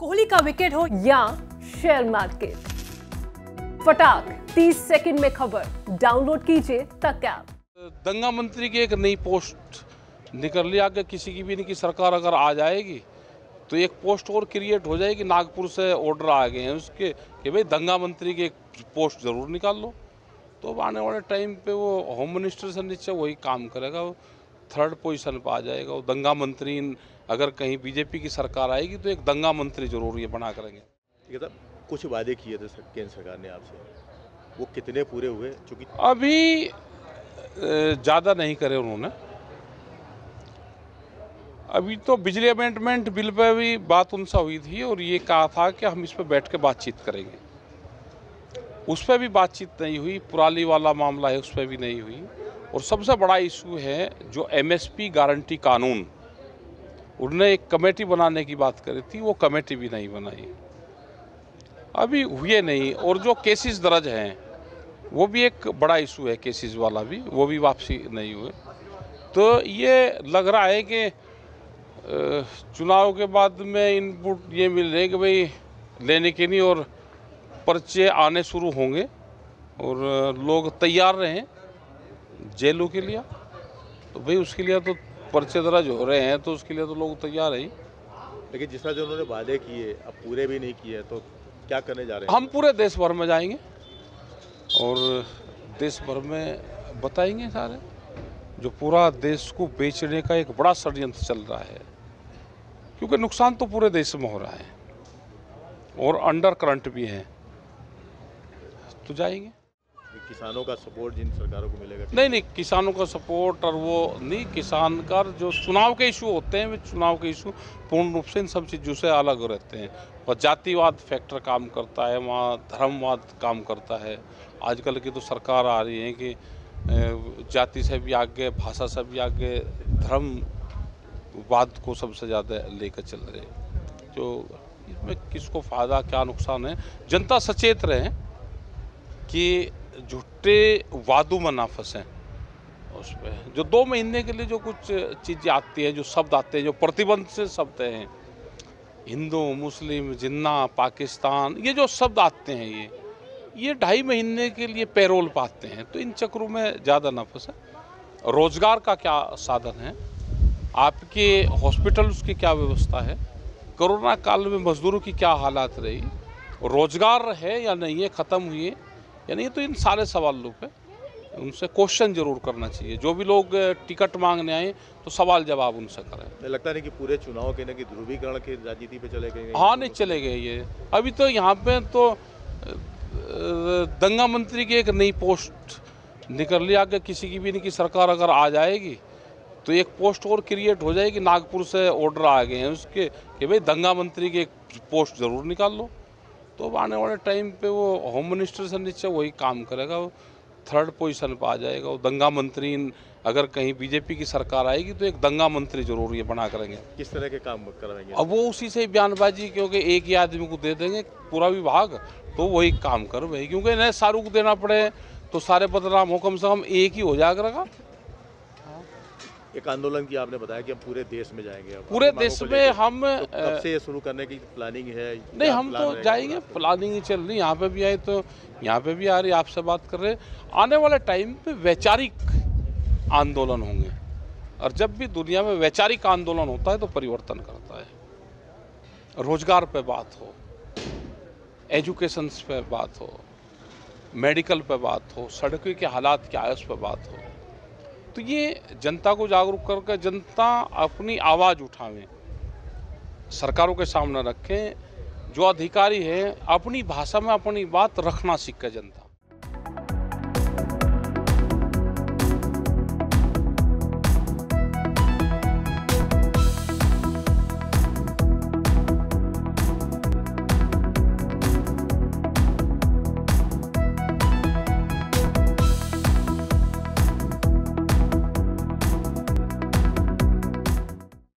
कोहली का विकेट हो या शेयर मार्केट, फटाक 30 सेकंड में खबर। डाउनलोड कीजिए तक ऐप। दंगा मंत्री की एक नई पोस्ट निकल रही आगे किसी की भी नहीं कि सरकार अगर आ जाएगी तो एक पोस्ट और क्रिएट हो जाएगी। नागपुर से ऑर्डर आ गए हैं उसके कि भाई दंगा मंत्री की एक पोस्ट ज़रूर निकाल लो। तो आने वाले टाइम पे वो होम मिनिस्टर से नीचे वही काम करेगा, वो थर्ड पोजीशन पर आ जाएगा। वो दंगा मंत्री अगर कहीं बीजेपी की सरकार आएगी तो एक दंगा मंत्री जरूर ये बना करेंगे। ठीक है साहब, कुछ वादे किए थे केंद्र सरकार ने आपसे, वो कितने पूरे हुए? चूंकि अभी ज़्यादा नहीं करे उन्होंने। अभी तो बिजली अमेंडमेंट बिल पे भी बात उनसे हुई थी और ये कहा था कि हम इस पर बैठ के बातचीत करेंगे। उस पर भी बातचीत नहीं हुई। पुराली वाला मामला है, उस पर भी नहीं हुई। और सबसे बड़ा इशू है जो एमएसपी गारंटी कानून, उन्होंने एक कमेटी बनाने की बात करी थी, वो कमेटी भी नहीं बनाई, अभी हुए नहीं। और जो केसेस दर्ज हैं वो भी एक बड़ा इशू है, केसेस वाला भी, वो भी वापसी नहीं हुए। तो ये लग रहा है कि चुनाव के बाद में इनपुट ये मिल रहे कि भाई लेने के नहीं और पर्चे आने शुरू होंगे और लोग तैयार रहें जेलों के लिए। तो भाई उसके लिए तो पर्चे दर्ज हो रहे हैं, तो उसके लिए तो लोग तैयार हैं। लेकिन जिस तरह जो उन्होंने वादे किए अब पूरे भी नहीं किए, तो क्या करने जा रहे हैं? हम पूरे देश भर में जाएंगे और देश भर में बताएंगे सारे जो पूरा देश को बेचने का एक बड़ा षड्यंत्र चल रहा है, क्योंकि नुकसान तो पूरे देश में हो रहा है और अंडर करंट भी है। तो जाएंगे। किसानों का सपोर्ट जिन सरकारों को मिलेगा? नहीं, किसानों का सपोर्ट और वो नहीं। किसान का जो चुनाव के इशू होते हैं, वे चुनाव के इशू पूर्ण रूप से इन सब चीज़ों से अलग रहते हैं। और जातिवाद फैक्टर काम करता है, वहाँ धर्मवाद काम करता है। आजकल की तो सरकार आ रही है कि जाति से भी आगे, भाषा से भी आगे, धर्मवाद को सबसे ज़्यादा लेकर चल रहे हैं। जो इसमें किसको फ़ायदा क्या नुकसान है, जनता सचेत रहे कि झूठे वादों में ना फंसें। उस पर जो 2 महीने के लिए जो कुछ चीज़ें आती हैं, जो शब्द आते हैं, जो प्रतिबंध से शब्द हैं, हिंदू, मुस्लिम, जिन्ना, पाकिस्तान, ये जो शब्द आते हैं ये 2.5 महीने के लिए पैरोल पाते हैं। तो इन चक्रों में ज़्यादा ना फंसें। रोजगार का क्या साधन है, आपके हॉस्पिटल्स की क्या व्यवस्था है, कोरोना काल में मजदूरों की क्या हालात रही, रोजगार है या नहीं है, ख़त्म हुई है या नहीं, तो इन सारे सवालों पे उनसे क्वेश्चन जरूर करना चाहिए। जो भी लोग टिकट मांगने आए तो सवाल जवाब उनसे करें। लगता नहीं कि पूरे चुनाव के ना कि ध्रुवीकरण की राजनीति पे चले गए? हाँ, नहीं चले गए ये। अभी तो यहाँ पे तो दंगा मंत्री की एक नई पोस्ट निकल रही आगे किसी की भी नहीं कि सरकार अगर आ जाएगी तो एक पोस्ट और क्रिएट हो जाएगी। नागपुर से ऑर्डर आ गए हैं उसके कि भाई दंगा मंत्री की एक पोस्ट ज़रूर निकाल लो। तो आने वाले टाइम पे वो होम मिनिस्टर से नीचे वही काम करेगा, वो थर्ड पोजीशन पर आ जाएगा। वो दंगा मंत्री अगर कहीं बीजेपी की सरकार आएगी तो एक दंगा मंत्री जरूर ये बना करेंगे। किस तरह के काम करवाएंगे? अब वो उसी से बयानबाजी, क्योंकि एक ही आदमी को दे देंगे पूरा विभाग तो वही काम कर भाई, क्योंकि नए सारों को देना पड़े तो सारे बदनाम हो, कम से कम एक ही हो जाएगा। एक आंदोलन की आपने बताया कि हम पूरे देश में जाएंगे। पूरे देश में हम तो कब से ये शुरू करने की प्लानिंग है? नहीं, हम तो जाएंगे, प्लानिंग ही चल रही। यहाँ पे भी आए तो यहाँ पे भी आ रही, आपसे बात कर रहे। आने वाले टाइम पे वैचारिक आंदोलन होंगे और जब भी दुनिया में वैचारिक आंदोलन होता है तो परिवर्तन करता है। रोजगार पे बात हो, एजुकेशन पे बात हो, मेडिकल पे बात हो, सड़कों के हालात क्या है उस पर बात हो, तो ये जनता को जागरूक करके जनता अपनी आवाज़ उठावें, सरकारों के सामने रखें। जो अधिकारी है अपनी भाषा में अपनी बात रखना सीखे जनता।